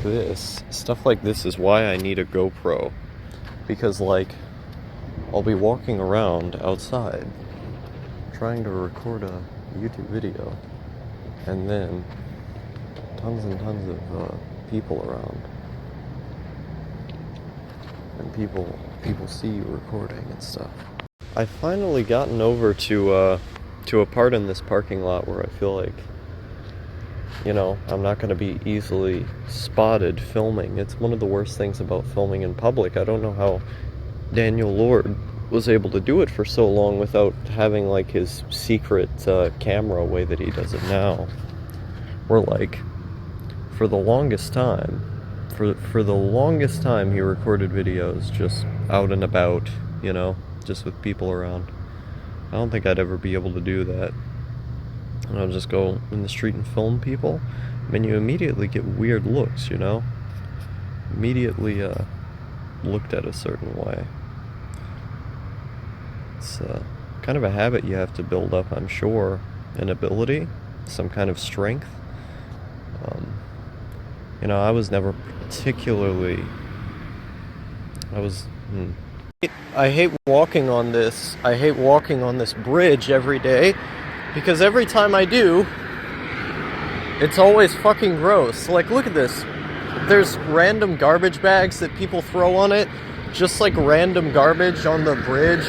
this is why I need a GoPro. Because, like, I'll be walking around outside trying to record a YouTube video, and then tons and tons of people around, and people see you recording and stuff. I've finally gotten over to a part in this parking lot where I feel like, you know, I'm not going to be easily spotted filming. It's one of the worst things about filming in public. I don't know how Daniel Lord was able to do it for so long without having, like, his secret camera way that he does it now. Where, like, for the longest time he recorded videos just out and about, you know, just with people around. I don't think I'd ever be able to do that. And I'll just go in the street and film people. I mean, you immediately get weird looks, you know? Immediately looked at a certain way. It's kind of a habit you have to build up, I'm sure. An ability, some kind of strength. You know, I was never particularly... I hate walking on this bridge every day, because every time I do, it's always fucking gross. Like, look at this. There's random garbage bags that people throw on it, just like random garbage on the bridge.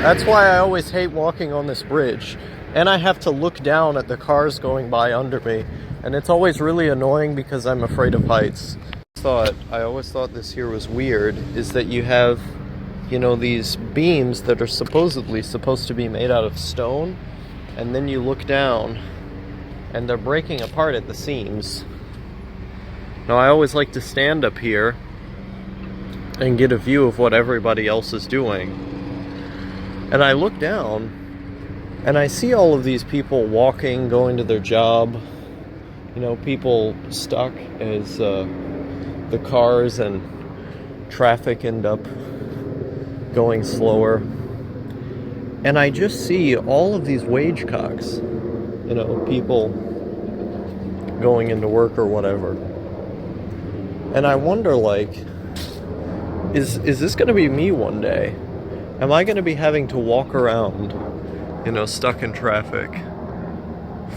That's why I always hate walking on this bridge. And I have to look down at the cars going by under me, and it's always really annoying because I'm afraid of heights. I always thought this here was weird, is that you have, you know, these beams that are supposed to be made out of stone, and then you look down and they're breaking apart at the seams. Now, I always like to stand up here and get a view of what everybody else is doing. And I look down and I see all of these people walking, going to their job, you know, people stuck as the cars and traffic end up going slower. And I just see all of these wage cocks, you know, people going into work or whatever. And I wonder, like, is this going to be me one day? Am I going to be having to walk around, you know, stuck in traffic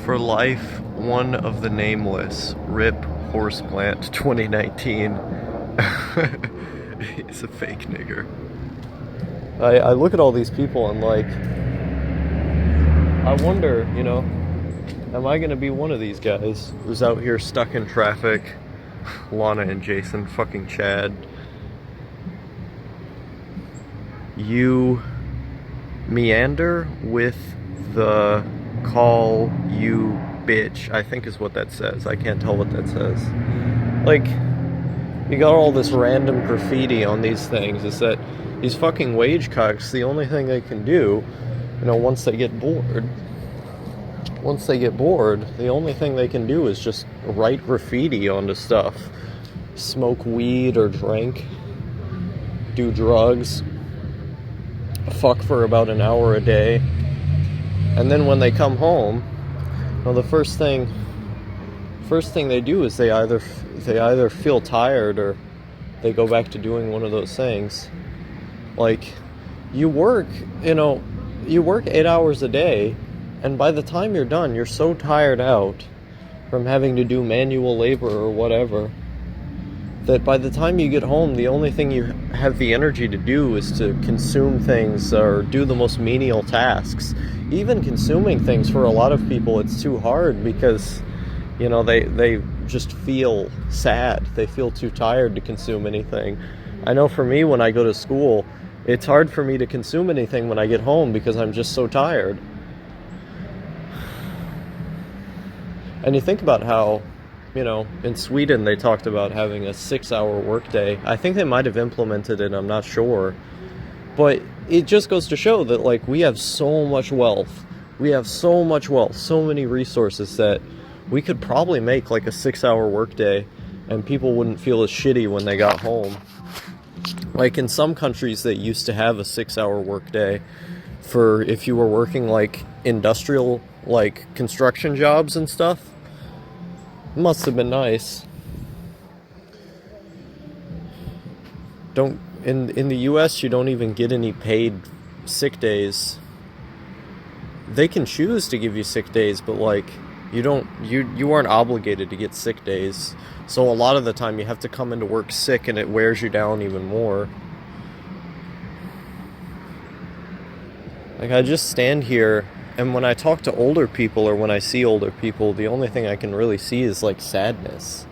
for life? One of the nameless. RIP Horseplant 2019. He's a fake nigger. I look at all these people and, like, I wonder, you know, am I gonna be one of these guys who's out here stuck in traffic? Lana and Jason, fucking Chad. You meander with the call you bitch, I think is what that says. I can't tell what that says. Like, you got all this random graffiti on these things. Is that these fucking wage cocks, the only thing they can do, you know, once they get bored, the only thing they can do is just write graffiti onto stuff. Smoke weed or drink. Do drugs. Fuck for about an hour a day. And then when they come home, well, the first thing they do is they either feel tired or they go back to doing one of those things. Like, you work 8 hours a day, and by the time you're done, you're so tired out from having to do manual labor or whatever, that by the time you get home, the only thing you have the energy to do is to consume things or do the most menial tasks. Even consuming things, for a lot of people, it's too hard because, you know, they just feel sad. They feel too tired to consume anything. I know for me, when I go to school, it's hard for me to consume anything when I get home because I'm just so tired. And you think about how, you know, in Sweden they talked about having a 6-hour workday. I think they might have implemented it, I'm not sure. But it just goes to show that, like, we have so much wealth. So many resources that we could probably make, like, a 6-hour workday and people wouldn't feel as shitty when they got home. Like, in some countries that used to have a 6-hour workday for if you were working, like, industrial, like, construction jobs and stuff. It must have been nice. don't in the US you don't even get any paid sick days. They can choose to give you sick days, but like you aren't obligated to get sick days. So a lot of the time you have to come into work sick, and it wears you down even more. Like, I just stand here, and when I talk to older people or when I see older people, the only thing I can really see is like sadness.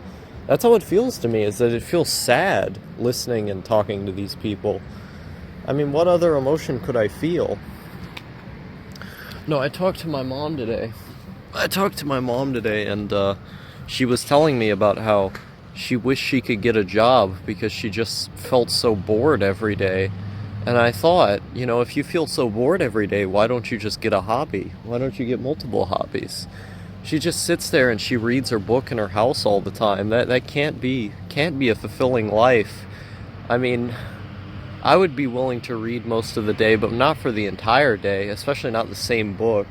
That's how it feels to me, is that it feels sad listening and talking to these people. I mean, what other emotion could I feel? No, I talked to my mom today. And she was telling me about how she wished she could get a job because she just felt so bored every day. And I thought, if you feel so bored every day, why don't you just get a hobby? Why don't you get multiple hobbies? She just sits there and she reads her book in her house all the time. That can't be a fulfilling life. I mean, I would be willing to read most of the day, but not for the entire day, especially not the same book.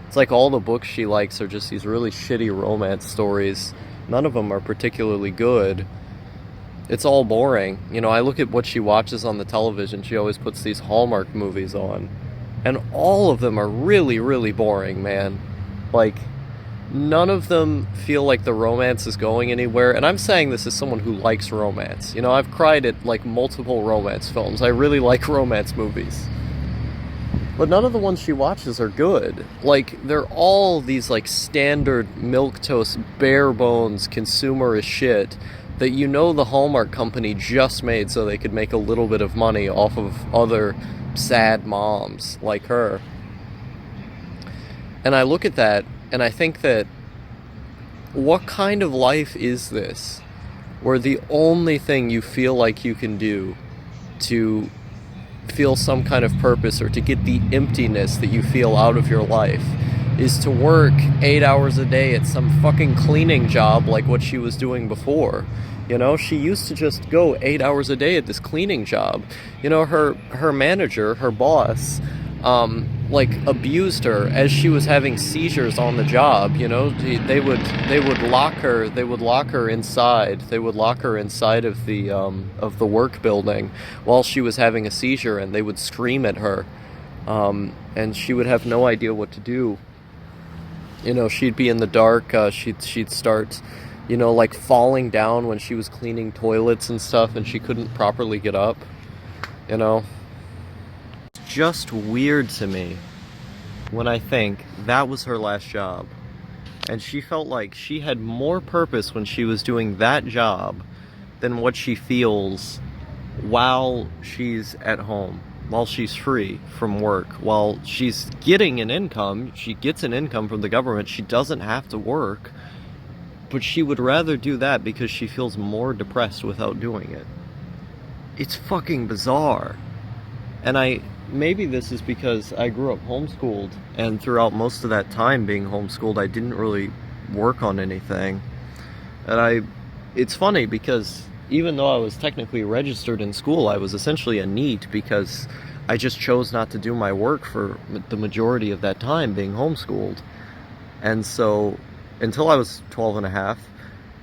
It's like all the books she likes are just these really shitty romance stories. None of them are particularly good. It's all boring. I look at what she watches on the television. She always puts these Hallmark movies on. And all of them are really, really boring, man. Like, none of them feel like the romance is going anywhere. And I'm saying this as someone who likes romance. I've cried at like multiple romance films. I really like romance movies. But none of the ones she watches are good. Like, they're all these like standard milquetoast, bare bones, consumerist shit that the Hallmark company just made so they could make a little bit of money off of other sad moms like her. And I look at that and I think that, what kind of life is this, where the only thing you feel like you can do to feel some kind of purpose or to get the emptiness that you feel out of your life is to work 8 hours a day at some fucking cleaning job like what she was doing before? She used to just go 8 hours a day at this cleaning job. Her manager, her boss, abused her as she was having seizures on the job. They would lock her inside of the work building while she was having a seizure, and they would scream at her, and she would have no idea what to do. She'd be in the dark. She'd start falling down when she was cleaning toilets and stuff, and she couldn't properly get up. Just weird to me when I think that was her last job, and she felt like she had more purpose when she was doing that job than what she feels while she's at home, while she's free from work, while she's getting an income. She gets an income from the government. She doesn't have to work, but she would rather do that because she feels more depressed without doing it. It's fucking bizarre. And maybe this is because I grew up homeschooled, and throughout most of that time being homeschooled, I didn't really work on anything. And it's funny because even though I was technically registered in school, I was essentially a NEET because I just chose not to do my work for the majority of that time being homeschooled. And so until I was 12 and a half,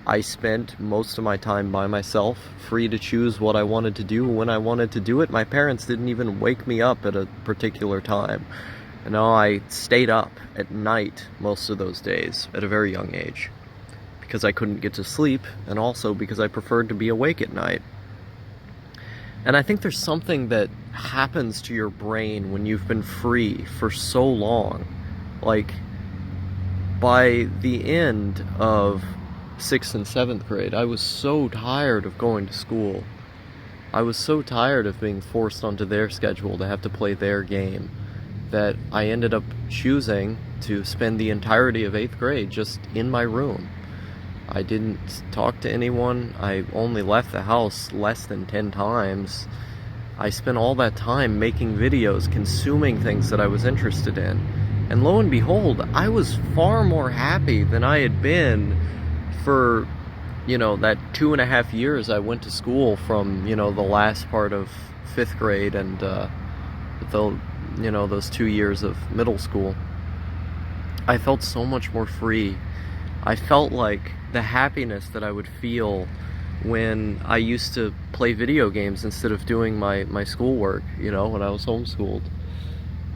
I spent most of my time by myself, free to choose what I wanted to do when I wanted to do it. My parents didn't even wake me up at a particular time. I stayed up at night most of those days at a very young age because I couldn't get to sleep, and also because I preferred to be awake at night. And I think there's something that happens to your brain when you've been free for so long. Like, by the end of 6th and 7th grade, I was so tired of going to school. I was so tired of being forced onto their schedule to have to play their game that I ended up choosing to spend the entirety of 8th grade just in my room. I didn't talk to anyone. I only left the house less than 10 times. I spent all that time making videos, consuming things that I was interested in. And lo and behold, I was far more happy than I had been for, that 2.5 years I went to school from, the last part of 5th grade and, those 2 years of middle school. I felt so much more free. I felt like the happiness that I would feel when I used to play video games instead of doing my schoolwork, you know, when I was homeschooled.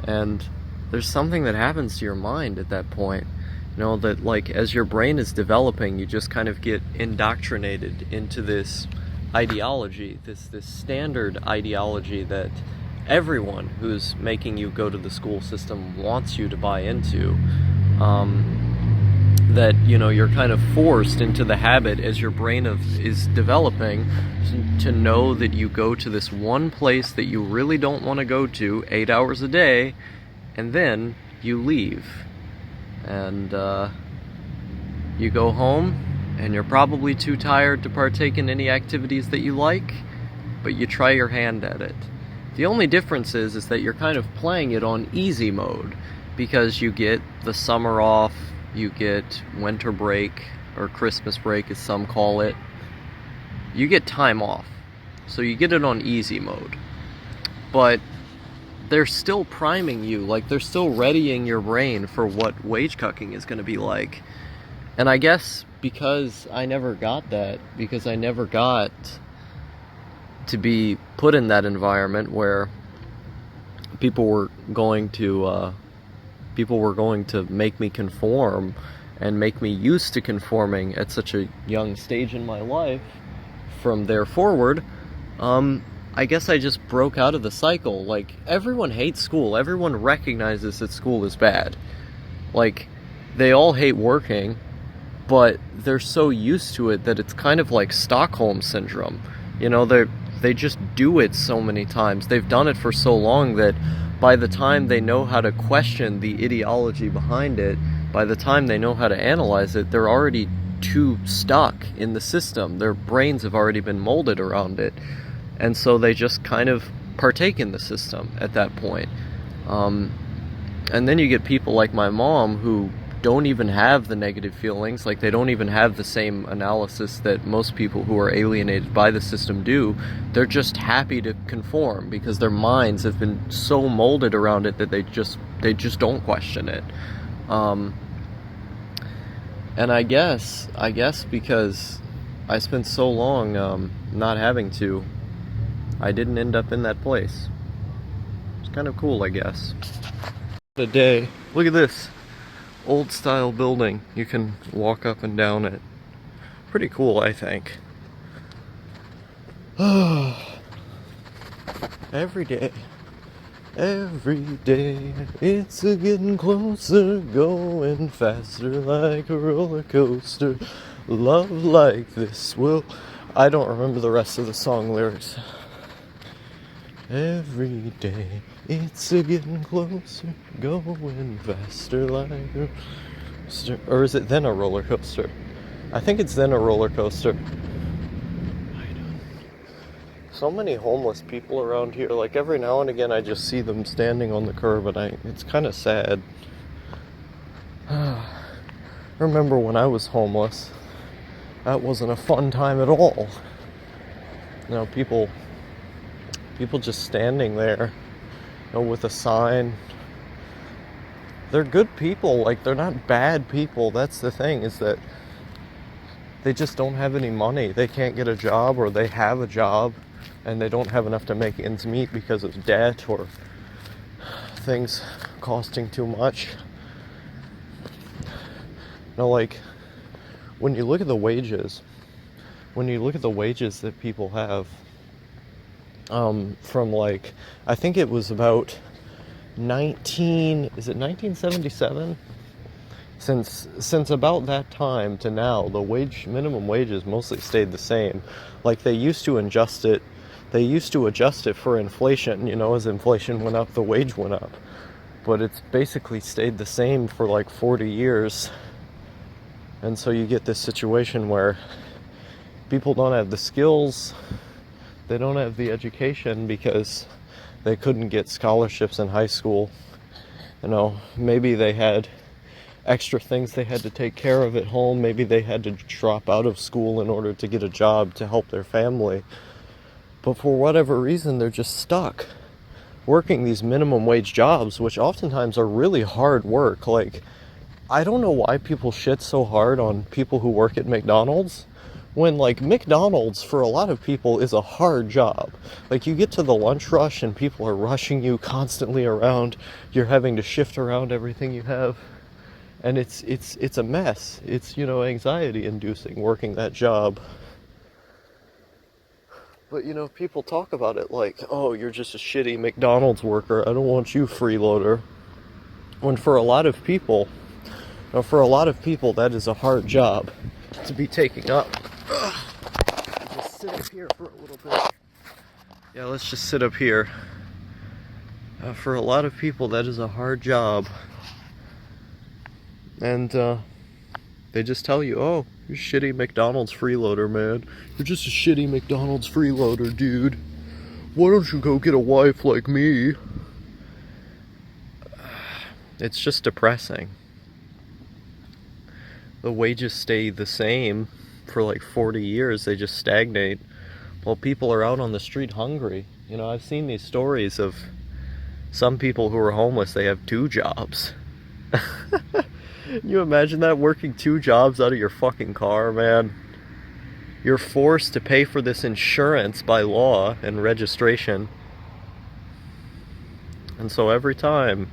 And there's something that happens to your mind at that point, you know, that like as your brain is developing, you just kind of get indoctrinated into this ideology, this standard ideology that everyone who's making you go to the school system wants you to buy into. That, you know, you're kind of forced into the habit as your brain is developing to know that you go to this one place that you really don't want to go to 8 hours a day, and then you leave. And you go home, and you're probably too tired to partake in any activities that you like, but you try your hand at it. The only difference is that you're kind of playing it on easy mode, because you get the summer off, you get winter break, or Christmas break as some call it. You get time off, so you get it on easy mode. But they're still priming you, like they're still readying your brain for what wage cucking is going to be like. And I guess because I never got that, because I never got to be put in that environment where people were going to make me conform and make me used to conforming at such a young stage in my life, from there forward, I guess I just broke out of the cycle. Like, everyone hates school. Everyone recognizes that school is bad. Like, they all hate working, but they're so used to it that it's kind of like Stockholm syndrome. You know, they just do it so many times. They've done it for so long that by the time they know how to question the ideology behind it, by the time they know how to analyze it, they're already too stuck in the system. Their brains have already been molded around it. And so they just kind of partake in the system at that point. And then you get people like my mom who don't even have the negative feelings, like they don't even have the same analysis that most people who are alienated by the system do. They're just happy to conform because their minds have been so molded around it that they just don't question it. And I guess because I spent so long not having to, I didn't end up in that place. It's kind of cool, I guess. The day. Look at this. Old style building. You can walk up and down it. Pretty cool, I think. Every day, it's a getting closer, going faster like a roller coaster. Love like this will. I don't remember the rest of the song lyrics. Every day, it's a getting closer, going faster like a coaster. Or is it then a roller coaster? I think it's then a roller coaster. So many homeless people around here. Like every now and again I just see them standing on the curb, and it's kind of sad. I remember when I was homeless. That wasn't a fun time at all. You know, people just standing there, you know, with a sign. They're good people, like they're not bad people. That's the thing, is that they just don't have any money. They can't get a job, or they have a job and they don't have enough to make ends meet because of debt or things costing too much. You know, like when you look at the wages that people have, from like, I think it was about 1977? Since about that time to now, the minimum wages mostly stayed the same. Like they used to adjust it for inflation, you know, as inflation went up, the wage went up. But it's basically stayed the same for like 40 years. And so you get this situation where people don't have the skills, they don't have the education because they couldn't get scholarships in high school. You know, maybe they had extra things they had to take care of at home. Maybe they had to drop out of school in order to get a job to help their family. But for whatever reason, they're just stuck working these minimum wage jobs, which oftentimes are really hard work. Like, I don't know why people shit so hard on people who work at McDonald's. when, like, McDonald's for a lot of people is a hard job. Like, you get to the lunch rush and people are rushing you constantly around. You're having to shift around everything you have. And it's a mess. It's, you know, anxiety inducing working that job. But, you know, people talk about it like, oh, you're just a shitty McDonald's worker. I don't want you, freeloader. When for a lot of people, that is a hard job to be taking up. Just sit up here for a little bit. Yeah, let's just sit up here. For a lot of people, that is a hard job. And they just tell you, oh, you're a shitty McDonald's freeloader, man. You're just a shitty McDonald's freeloader, dude. Why don't you go get a wife like me? It's just depressing. The wages stay the same for like 40 years. They just stagnate while people are out on the street hungry. You know, I've seen these stories of some people who are homeless. They have 2 jobs. Can you imagine that? Working 2 jobs out of your fucking car, man. You're forced to pay for this insurance by law and registration. And so every time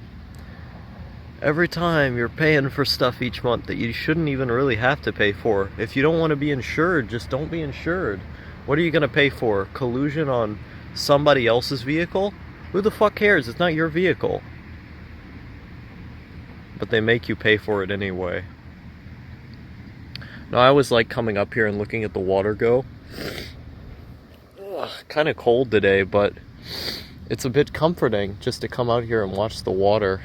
you're paying for stuff each month that you shouldn't even really have to pay for. If you don't want to be insured, just don't be insured. What are you going to pay for? Collusion on somebody else's vehicle? Who the fuck cares? It's not your vehicle. But they make you pay for it anyway. Now, I always like coming up here and looking at the water go. Kind of cold today, but it's a bit comforting just to come out here and watch the water.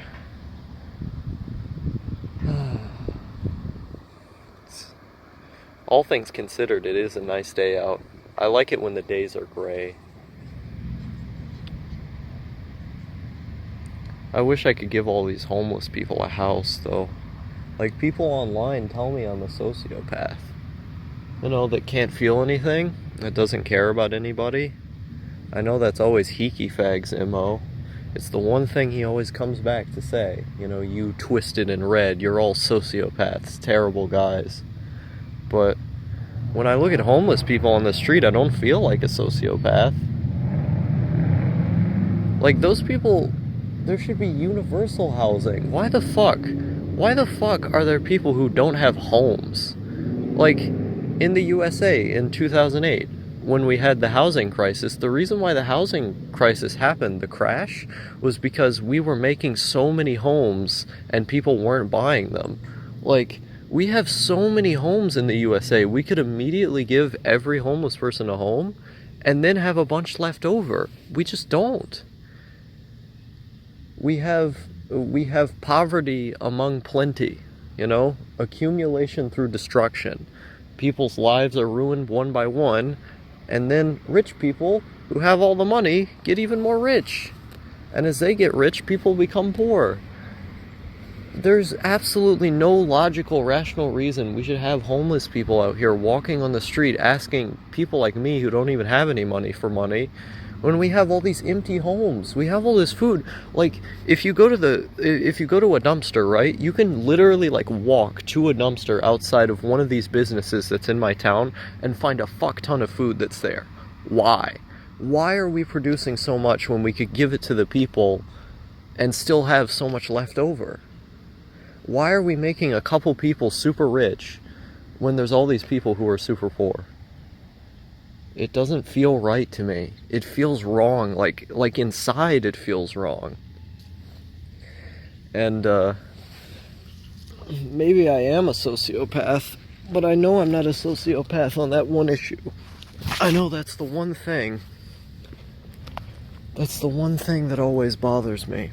All things considered, it is a nice day out. I like it when the days are gray. I wish I could give all these homeless people a house, though. Like, people online tell me I'm a sociopath. You know, that can't feel anything, that doesn't care about anybody. I know that's always Heeky Fag's MO. It's the one thing he always comes back to say. You know, you twisted and red, you're all sociopaths, terrible guys. But when I look at homeless people on the street, I don't feel like a sociopath. Like, those people, there should be universal housing. Why the fuck are there people who don't have homes? Like, in the USA in 2008, when we had the housing crisis, the reason why the housing crisis happened, the crash, was because we were making so many homes and people weren't buying them. Like, we have so many homes in the USA, we could immediately give every homeless person a home and then have a bunch left over. We just don't. We have poverty among plenty, you know? Accumulation through destruction. People's lives are ruined one by one, and then rich people who have all the money get even more rich. And as they get rich, people become poor. There's absolutely no logical, rational reason we should have homeless people out here walking on the street asking people like me who don't even have any money for money, when we have all these empty homes. We have all this food. Like, if you go to a dumpster, right, you can literally, like, walk to a dumpster outside of one of these businesses that's in my town and find a fuck ton of food that's there. Why? Why are we producing so much when we could give it to the people and still have so much left over? Why are we making a couple people super rich when there's all these people who are super poor? It doesn't feel right to me. It feels wrong. Like inside it feels wrong. And maybe I am a sociopath, but I know I'm not a sociopath on that one issue. I know that's the one thing. That's the one thing that always bothers me.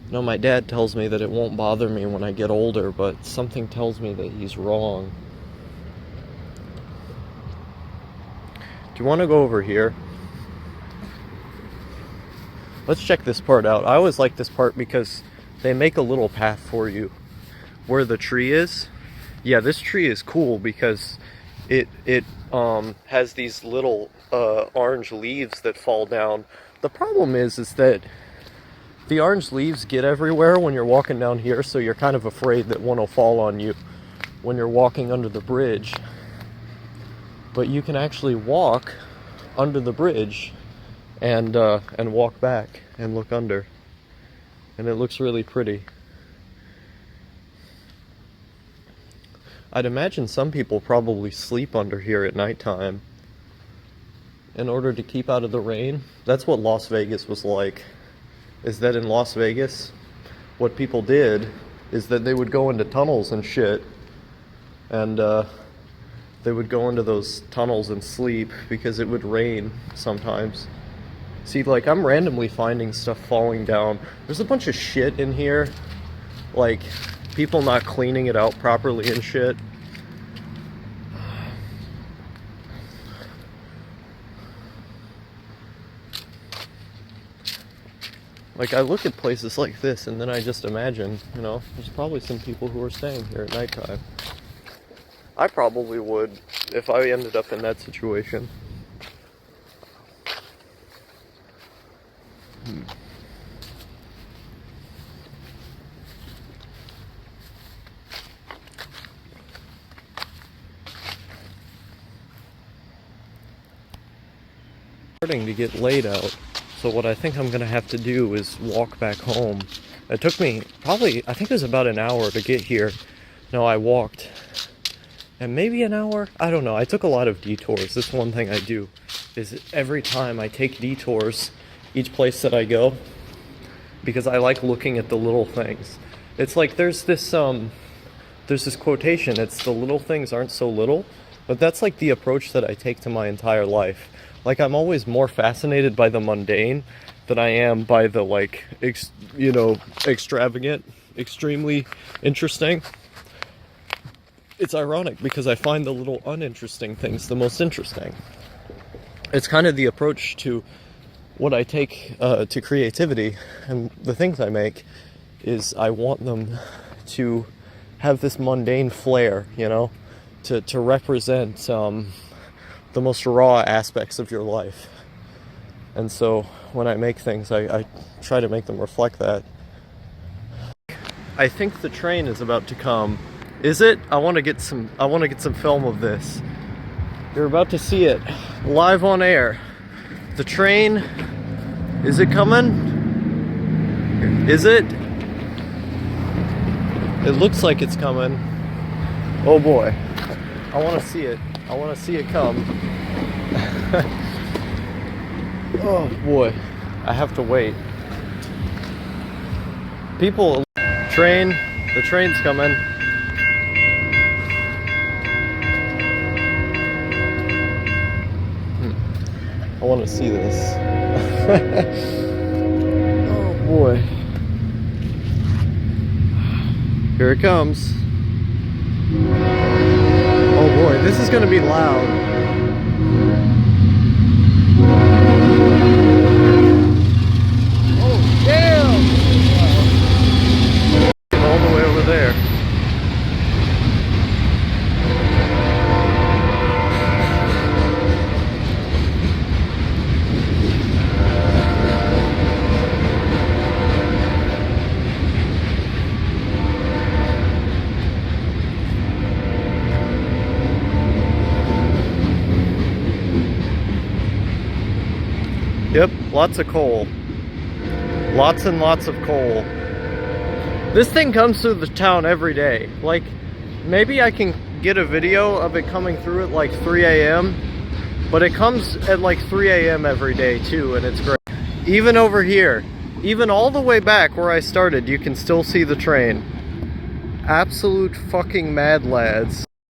You know, my dad tells me that it won't bother me when I get older, but something tells me that he's wrong. Do you want to go over here? Let's check this part out. I always like this part because they make a little path for you where the tree is. Yeah, this tree is cool because it has these little orange leaves that fall down. The problem is that the orange leaves get everywhere when you're walking down here, so you're kind of afraid that one will fall on you. when you're walking under the bridge. But you can actually walk under the bridge and walk back and look under. And it looks really pretty. I'd imagine some people probably sleep under here at nighttime in order to keep out of the rain. That's what Las Vegas was like. Is that in Las Vegas, what people did is that they would go into tunnels and shit, and they would go into those tunnels and sleep because it would rain sometimes. See, like, I'm randomly finding stuff falling down. There's a bunch of shit in here, like people not cleaning it out properly and shit. Like, I look at places like this and then I just imagine, you know, there's probably some people who are staying here at nighttime. I probably would if I ended up in that situation. Starting to get laid out, so what I think I'm gonna have to do is walk back home. It took me probably, I think it was about an hour to get here. No, I walked, and maybe an hour, I don't know. I took a lot of detours. That's one thing I do, is every time I take detours, each place that I go, because I like looking at the little things. It's like there's this quotation, it's the little things aren't so little, but that's like the approach that I take to my entire life. Like, I'm always more fascinated by the mundane than I am by the, like, extravagant, extremely interesting. It's ironic because I find the little uninteresting things the most interesting. It's kind of the approach to what I take to creativity and the things I make, is I want them to have this mundane flair, you know, to represent the most raw aspects of your life. And so when I make things, I try to make them reflect that. I think the train is about to come. Is it? I want to get some film of this. You're about to see it live on air. The train, is it coming? Is it? It looks like it's coming. Oh boy. I want to see it. I want to see it come. Oh boy, I have to wait. People, the train's coming. I want to see this. Oh boy. Here it comes. Oh boy, this is gonna be loud. Oh damn! All the way over there. Yep, lots of coal. Lots and lots of coal. This thing comes through the town every day. Like, maybe I can get a video of it coming through at like 3 a.m. But it comes at like 3 a.m. every day too, and it's great. Even over here, even all the way back where I started, you can still see the train. Absolute fucking mad lads.